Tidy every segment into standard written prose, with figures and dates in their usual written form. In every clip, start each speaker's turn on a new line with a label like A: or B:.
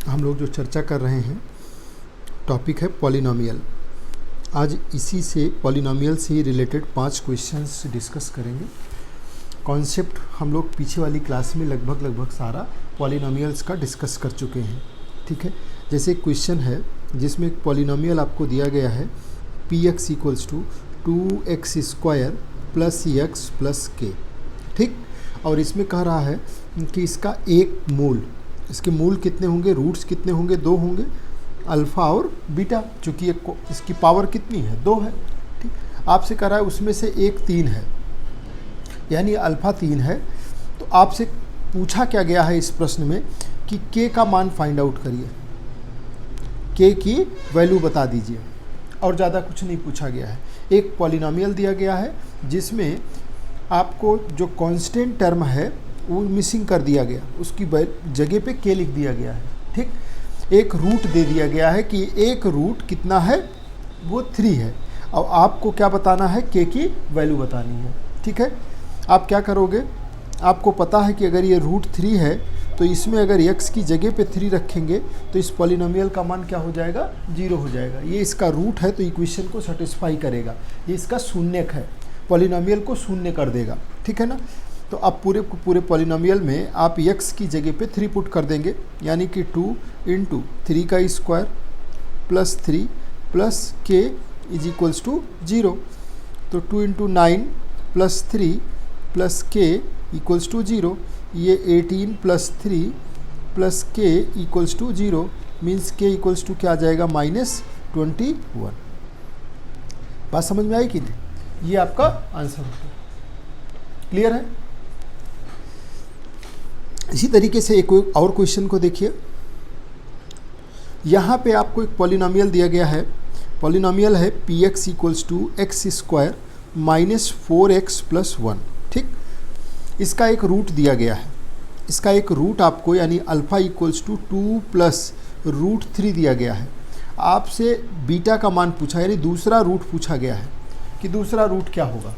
A: हम लोग जो चर्चा कर रहे हैं टॉपिक है पॉलिनोमियल। आज इसी से पॉलिनोमियल से ही रिलेटेड 5 क्वेश्चंस डिस्कस करेंगे। कॉन्सेप्ट हम लोग पीछे वाली क्लास में लगभग सारा पॉलिनोमियल्स का डिस्कस कर चुके हैं। ठीक है, जैसे एक क्वेश्चन है जिसमें एक पॉलिनोमियल आपको दिया गया है px equals to 2x square plus x plus k. ठीक, और इसमें कह रहा है कि इसका एक मूल, इसके मूल कितने होंगे, रूट्स कितने होंगे, 2 होंगे, अल्फ़ा और बीटा, चूँकि इसकी पावर कितनी है, 2 है। ठीक, आपसे कह रहा है उसमें से एक 3 है, यानी अल्फ़ा 3 है। तो आपसे पूछा क्या गया है इस प्रश्न में कि के का मान फाइंड आउट करिए, के की वैल्यू बता दीजिए, और ज़्यादा कुछ नहीं पूछा गया है। एक पॉलिनोमियल दिया गया है जिसमें आपको जो कांस्टेंट टर्म है वो मिसिंग कर दिया गया, उसकी जगह पे के लिख दिया गया है। ठीक, एक रूट दे दिया गया है कि एक रूट कितना है, वो 3 है, और आपको क्या बताना है, के की वैल्यू बतानी है। ठीक है, आप क्या करोगे, आपको पता है कि अगर ये रूट 3 है तो इसमें अगर x की जगह पे 3 रखेंगे तो इस पॉलिनोमियल का मान क्या हो जाएगा, 0 हो जाएगा। ये इसका रूट है तो इक्वेशन को सेटिस्फाई करेगा, ये इसका शून्यक है, पॉलिनोमियल को शून्य कर देगा। ठीक है ना। तो अब पूरे पॉलिनोमियल में आप x की जगह पे 3 पुट कर देंगे, यानी कि 2 इंटू 3 का स्क्वायर प्लस 3 प्लस के इज इक्वल्स टू 0। तो 2 इंटू 9 प्लस 3 प्लस के इक्वल्स टू 0। ये 18 प्लस 3 प्लस के इक्वल्स टू 0, मीन्स के इक्वल्स टू क्या आ जाएगा, -21। बात समझ में आई कि नहीं? ये आपका आंसर होगा। क्लियर है? इसी तरीके से एक और क्वेश्चन को देखिए। यहाँ पे आपको एक पॉलिनोमियल दिया गया है, पॉलिनोमियल है px equals to x square minus 4x plus 1। ठीक, इसका एक रूट दिया गया है, इसका एक रूट आपको यानी alpha equals to 2 plus root 3 दिया गया है। आपसे बीटा का मान पूछा, यानी दूसरा रूट पूछा गया है कि दूसरा रूट क्या होगा।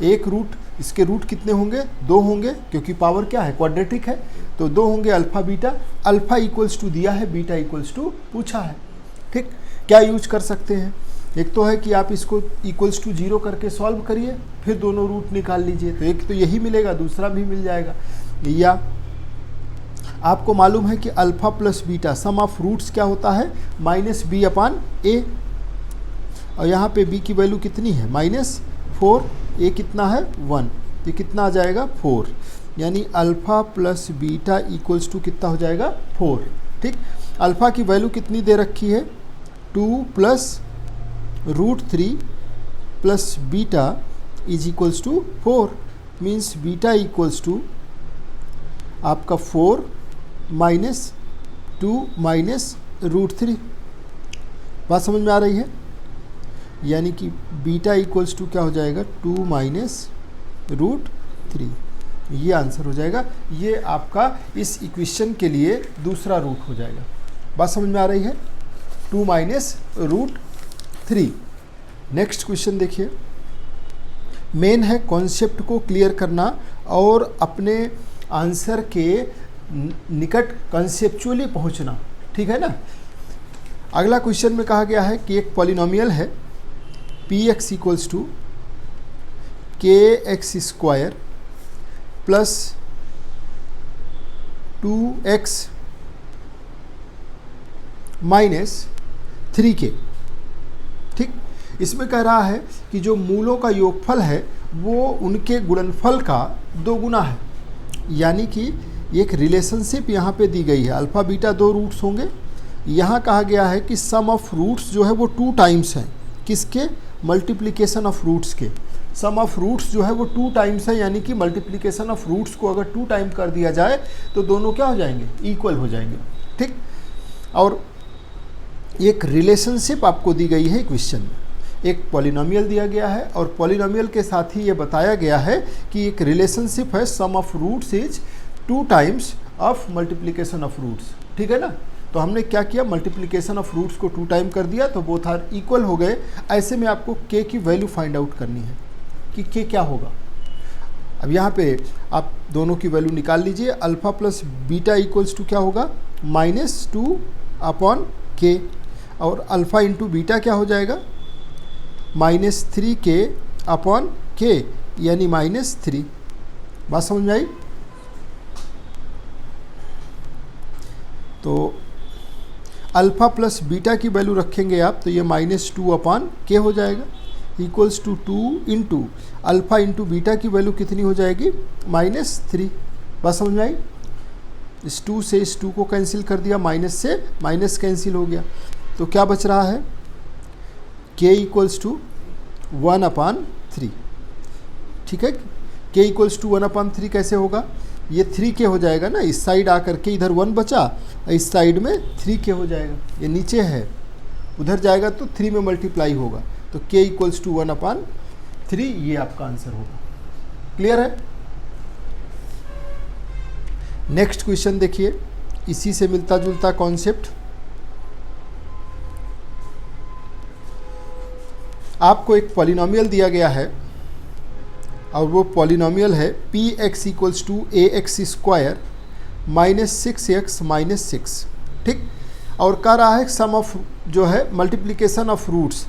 A: एक रूट, इसके रूट कितने होंगे, 2 होंगे, क्योंकि पावर क्या है, क्वाड्रेटिक है, तो 2 होंगे alpha beta. Alpha equals to दिया है, बीटा इक्वल्स टू पूछा है। ठीक, क्या यूज कर सकते हैं, एक तो है कि आप इसको इक्वल्स टू 0 करके सॉल्व करिए, फिर दोनों रूट निकाल लीजिए, तो एक तो यही मिलेगा, दूसरा भी मिल जाएगा। या आपको मालूम है कि alpha plus beta sum of roots क्या होता है, -b/a, और यहाँ पे b की वैल्यू कितनी है, -4, a कितना है 1, ये कितना आ जाएगा 4, यानी alpha plus beta equals to कितना हो जाएगा 4। ठीक, अल्फ़ा की वैल्यू कितनी दे रखी है, 2 plus root 3 plus beta is equals to 4, means beta equals to आपका 4 माइनस 2 माइनस रूट 3। बात समझ में आ रही है? यानी कि बीटा इक्वल्स टू क्या हो जाएगा, 2 माइनस रूट 3, ये आंसर हो जाएगा। ये आपका इस इक्वेशन के लिए दूसरा रूट हो जाएगा। बात समझ में आ रही है, 2 माइनस रूट 3। नेक्स्ट क्वेश्चन देखिए। मेन है कॉन्सेप्ट को क्लियर करना और अपने आंसर के निकट कंसेप्चुअली पहुंचना। ठीक है ना। अगला क्वेश्चन में कहा गया है कि एक पॉलिनोमियल है px equals to kx square plus 2x minus 3k। ठीक, इसमें कह रहा है कि जो मूलों का योगफल है वो उनके गुणनफल का 2 गुना है, यानी कि एक रिलेशनशिप यहाँ पे दी गई है, अल्फ़ा बीटा 2 रूट्स होंगे। यहाँ कहा गया है कि सम ऑफ रूट्स जो है वो 2 टाइम्स है, किसके, मल्टीप्लिकेशन ऑफ रूट्स के। सम ऑफ रूट्स जो है वो 2 टाइम्स है, यानी कि मल्टीप्लिकेशन ऑफ रूट्स को अगर 2 टाइम कर दिया जाए तो दोनों क्या हो जाएंगे, इक्वल हो जाएंगे। ठीक, और एक रिलेशनशिप आपको दी गई है क्वेश्चन में, एक पॉलिनोमियल दिया गया है और पॉलिनोमियल के साथ ही ये बताया गया है कि एक रिलेशनशिप है, sum of roots is 2 times of multiplication of roots. ठीक है ना। तो हमने क्या किया, मल्टीप्लिकेशन ऑफ रूट्स को 2 टाइम कर दिया तो बोथ आर इक्वल हो गए। ऐसे में आपको के की वैल्यू फाइंड आउट करनी है कि के क्या होगा। अब यहाँ पे आप दोनों की वैल्यू निकाल लीजिए। Alpha plus beta equals to क्या होगा, -2/k, और अल्फ़ा इंटू बीटा क्या हो जाएगा, -3k/k, यानी -3। बात समझ में आई? तो अल्फ़ा प्लस बीटा की वैल्यू रखेंगे आप, तो ये -2/k हो जाएगा, equals to 2 into alpha into beta की वैल्यू कितनी हो जाएगी, -3। बात समझ में आई? इस 2 से इस 2 को कैंसिल कर दिया, माइनस से माइनस कैंसिल हो गया, तो क्या बच रहा है, k इक्वल्स टू 1/3। ठीक है, k इक्वल्स टू 1/3 कैसे होगा, ये 3k हो जाएगा ना, इस साइड आकर के इधर 1 बचा, इस साइड में 3k हो जाएगा, ये नीचे है, उधर जाएगा तो 3 में मल्टीप्लाई होगा, तो k इक्वल्स टू 1/3, ये आपका आंसर होगा। क्लियर है? नेक्स्ट क्वेश्चन देखिए, इसी से मिलता जुलता कॉन्सेप्ट। आपको एक पॉलिनोमियल दिया गया है और वो पॉलिनोमियल है px equals to ax² -6x -6। ठीक, और कह रहा है सम ऑफ जो है मल्टीप्लिकेशन ऑफ रूट्स,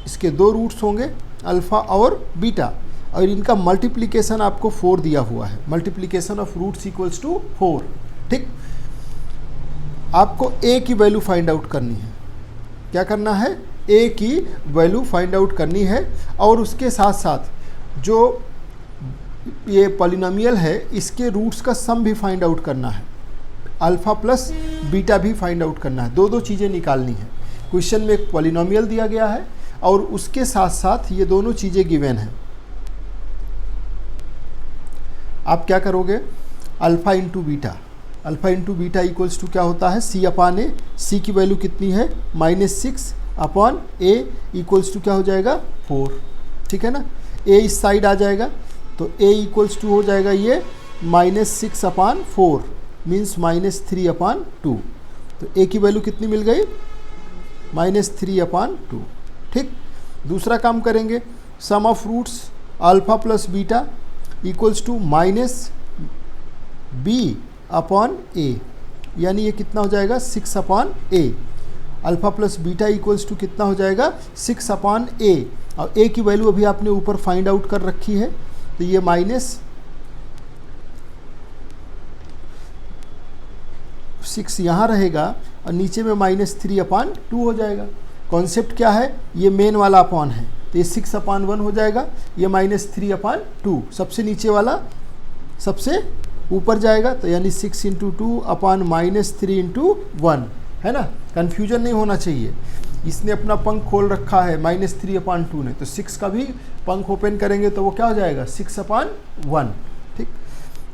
A: इसके 2 रूट्स होंगे अल्फ़ा और बीटा, और इनका मल्टीप्लिकेशन आपको 4 दिया हुआ है, multiplication of roots equals to 4। ठीक, आपको a की वैल्यू फाइंड आउट करनी है। क्या करना है, a की वैल्यू फाइंड आउट करनी है, और उसके साथ साथ जो ये पॉलिनोमियल है इसके रूट्स का सम भी फाइंड आउट करना है, अल्फ़ा प्लस बीटा भी फाइंड आउट करना है, 2 चीज़ें निकालनी है। क्वेश्चन में एक पॉलिनोमियल दिया गया है और उसके साथ साथ ये दोनों चीज़ें गिवन हैं। आप क्या करोगे, alpha into beta equals to क्या होता है, c/a, c की वैल्यू कितनी है, -6/a इक्वल्स टू क्या हो जाएगा, 4। ठीक है ना, a इस साइड आ जाएगा, तो a इक्वल्स टू हो जाएगा ये -6/4 मीन्स -3/2, तो a की वैल्यू कितनी मिल गई, -3/2। ठीक, दूसरा काम करेंगे, sum of roots alpha plus beta equals to -b/a, यानी ये कितना हो जाएगा, 6/a। Alpha plus beta equals to कितना हो जाएगा, 6/a, और a की वैल्यू अभी आपने ऊपर फाइंड आउट कर रखी है, तो ये -6 यहाँ रहेगा और नीचे में -3/2 हो जाएगा। कॉन्सेप्ट क्या है, ये मेन वाला अपॉन है, तो ये 6/1 हो जाएगा, ये -3/2 सबसे नीचे वाला सबसे ऊपर जाएगा, तो यानी 6 इंटू 2 अपॉन -3 इंटू 1, है ना, कन्फ्यूजन नहीं होना चाहिए। इसने अपना पंख खोल रखा है -3/2 ने, तो 6 का भी पंख ओपन करेंगे तो वो क्या हो जाएगा, 6/1। ठीक,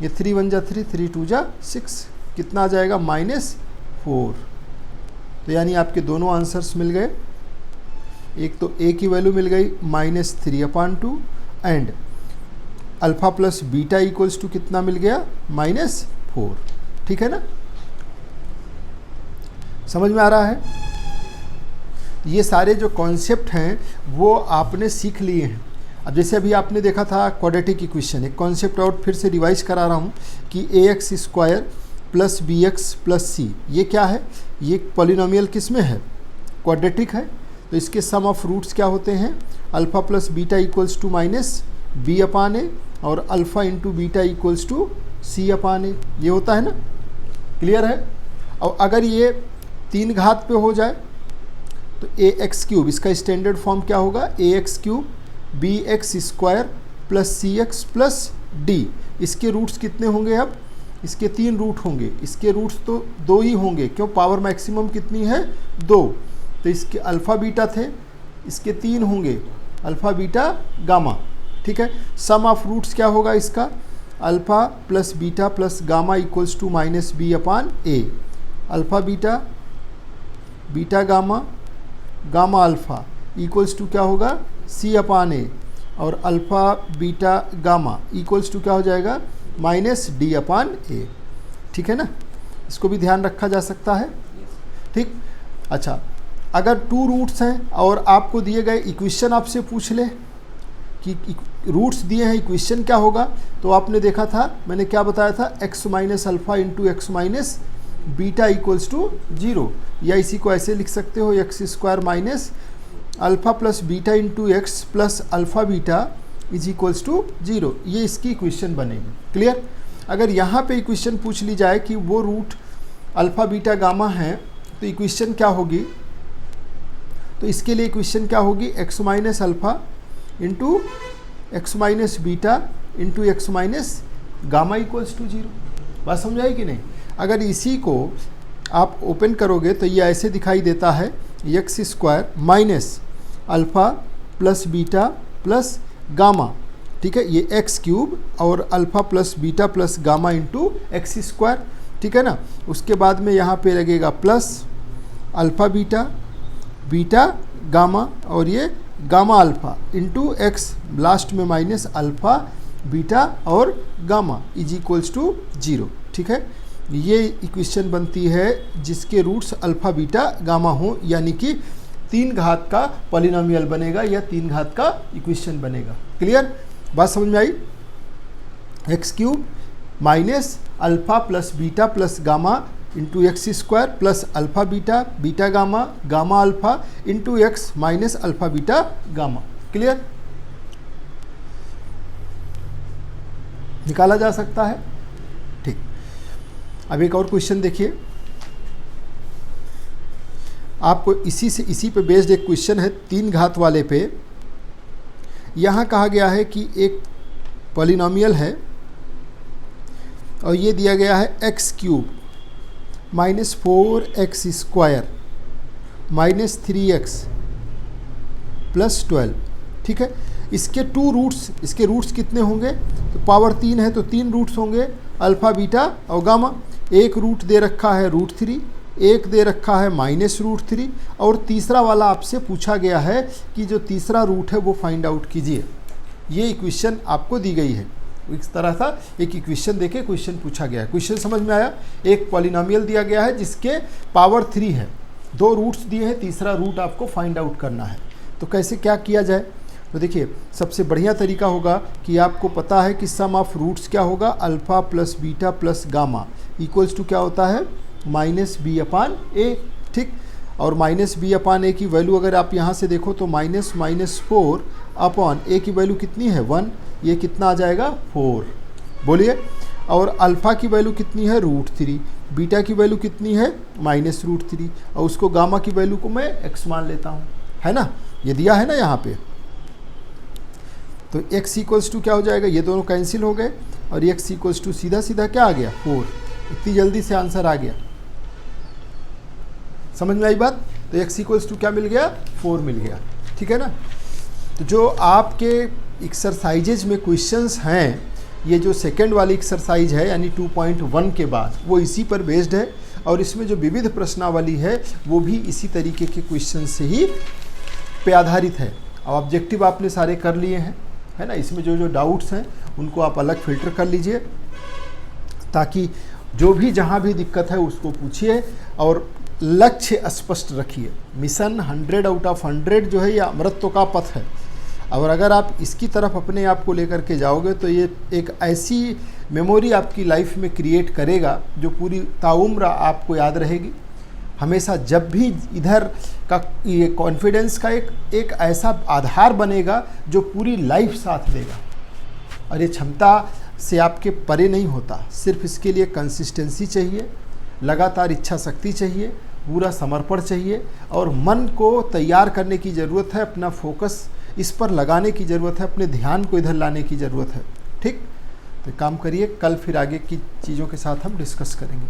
A: ये 3 1 जा 3, 3 2 जा 6, कितना आ जाएगा, -4। तो यानी आपके दोनों आंसर्स मिल गए, एक तो a की वैल्यू मिल गई -3/2 and alpha plus beta equals to कितना मिल गया, -4। ठीक है ना, समझ में आ रहा है? ये सारे जो कॉन्सेप्ट हैं वो आपने सीख लिए हैं। अब जैसे अभी आपने देखा था क्वाड्रेटिक इक्वेशन, एक कॉन्सेप्ट और फिर से रिवाइज करा रहा हूँ कि ax² plus bx plus c, ये क्या है, ये पॉलिनोमियल किस में है, क्वाड्रेटिक है, तो इसके सम ऑफ रूट्स क्या होते हैं, alpha plus beta equals to -b/a, और alpha into beta equals to c/a, ये होता है ना। क्लियर है? और अगर ये 3 घात पे हो जाए तो ax3, इसका स्टैंडर्ड फॉर्म क्या होगा, ax3 bx² plus cx plus d। इसके रूट्स कितने होंगे, अब इसके 3 रूट होंगे, इसके रूट्स तो 2 ही होंगे, क्यों, पावर मैक्सिमम कितनी है, 2, तो इसके अल्फ़ा बीटा थे, इसके 3 होंगे, अल्फ़ा बीटा गामा। ठीक है, सम ऑफ रूट्स क्या होगा इसका, alpha plus beta plus gamma equals to -b/a, alpha beta beta gamma gamma alpha equals to क्या होगा, c/a, और alpha beta gamma equals to क्या हो जाएगा, -d/a। ठीक है ना, इसको भी ध्यान रखा जा सकता है। ठीक, अच्छा, अगर 2 रूट्स हैं और आपको दिए गए इक्वेशन आपसे पूछ ले कि रूट्स दिए हैं, इक्वेशन क्या होगा, तो आपने देखा था, मैंने क्या बताया था, x - alpha into x - beta equals to 0, या इसी को ऐसे लिख सकते हो x square minus alpha plus beta into x plus alpha beta is equals to 0। ये इसकी इक्वेशन बनेगी। क्लियर? अगर यहाँ पे इक्वेशन पूछ ली जाए कि वो रूट अल्फ़ा बीटा गामा है तो इक्वेशन क्या होगी, तो इसके लिए इक्वेशन क्या होगी, x minus alpha into x minus beta into x minus gamma equals to 0। बात समझ आई कि नहीं? अगर इसी को आप ओपन करोगे तो ये ऐसे दिखाई देता है, x square minus alpha plus beta plus gamma, ठीक है, ये एक्स क्यूब और alpha plus beta plus gamma into x square, ठीक है ना। उसके बाद में यहाँ पे लगेगा plus alpha beta beta gamma और ये gamma alpha into x, last में माइनस अल्फ़ा बीटा और गामा इज इक्वल्स टू 0, ठीक है। ये इक्वेशन बनती है जिसके रूट्स अल्फ़ा बीटा गामा हो, यानी कि 3 घात का पॉलिनोमियल बनेगा या 3 घात का इक्वेशन बनेगा। क्लियर? बात समझ में आई? X cube minus alpha plus beta plus gamma into x square plus alpha beta beta gamma gamma alpha into x minus alpha beta gamma. Clear? निकाला जा सकता है। ठीक, अब एक और क्वेश्चन देखिए, आपको इसी पे बेस्ड एक क्वेश्चन है 3 घात वाले पे। यहाँ कहा गया है कि एक पॉलिनोमियल है और ये दिया गया है x cube minus 4x square minus 3x plus 12, ठीक है। इसके 2 रूट्स, इसके रूट्स कितने होंगे, तो पावर 3 है तो 3 रूट्स होंगे अल्फ़ा बीटा और गामा। एक रूट दे रखा है √3, एक दे रखा है -√3 और तीसरा वाला आपसे पूछा गया है कि जो तीसरा रूट है वो फाइंड आउट कीजिए। ये इक्वेशन आपको दी गई है। इस तरह था एक इक्वेशन देके क्वेश्चन पूछा गया है। क्वेश्चन समझ में आया? एक पॉलिनोमियल दिया गया है जिसके पावर 3 है, 2 रूट्स दिए हैं, तीसरा रूट आपको फाइंड आउट करना है। तो कैसे क्या किया जाए? तो देखिए, सबसे बढ़िया तरीका होगा कि आपको पता है कि सम ऑफ रूट्स क्या होगा, alpha plus beta plus gamma equals to क्या होता है, -b/a, ठीक। और -b/a की वैल्यू अगर आप यहाँ से देखो तो -4/a की वैल्यू कितनी है 1, ये कितना आ जाएगा 4, बोलिए। और अल्फ़ा की वैल्यू कितनी है √3, बीटा की वैल्यू कितनी है -√3 और उसको गामा की वैल्यू को मैं x मान लेता हूँ, है ना, ये दिया है ना यहाँ पे। तो x इक्वल्स टू क्या हो जाएगा, ये दोनों कैंसिल हो गए और x इक्वल्स टू सीधा सीधा क्या आ गया 4। इतनी जल्दी से आंसर आ गया, समझ में आई बात? तो x इक्वल्स टू क्या मिल गया, 4 मिल गया, ठीक है ना। तो जो आपके एक्सरसाइजेज में क्वेश्चंस हैं, ये जो सेकंड वाली एक्सरसाइज है यानी 2.1 के बाद, वो इसी पर बेस्ड है और इसमें जो विविध प्रश्नावली है वो भी इसी तरीके के क्वेश्चन से ही पे आधारित है। अब ऑब्जेक्टिव आपने सारे कर लिए हैं, है ना। इसमें जो जो डाउट्स हैं उनको आप अलग फिल्टर कर लीजिए ताकि जो भी जहाँ भी दिक्कत है उसको पूछिए और लक्ष्य स्पष्ट रखिए। मिशन 100 आउट ऑफ 100 जो है ये अमृतत्व का पथ है और अगर आप इसकी तरफ अपने आप को लेकर के जाओगे तो ये एक ऐसी मेमोरी आपकी लाइफ में क्रिएट करेगा जो पूरी ताउम्र आपको याद रहेगी। हमेशा जब भी इधर का ये कॉन्फिडेंस का एक ऐसा आधार बनेगा जो पूरी लाइफ साथ देगा और ये क्षमता से आपके परे नहीं होता। सिर्फ इसके लिए कंसिस्टेंसी चाहिए, लगातार इच्छा शक्ति चाहिए, पूरा समर्पण चाहिए और मन को तैयार करने की ज़रूरत है, अपना फोकस इस पर लगाने की ज़रूरत है, अपने ध्यान को इधर लाने की ज़रूरत है, ठीक। तो काम करिए, कल फिर आगे की चीज़ों के साथ हम डिस्कस करेंगे।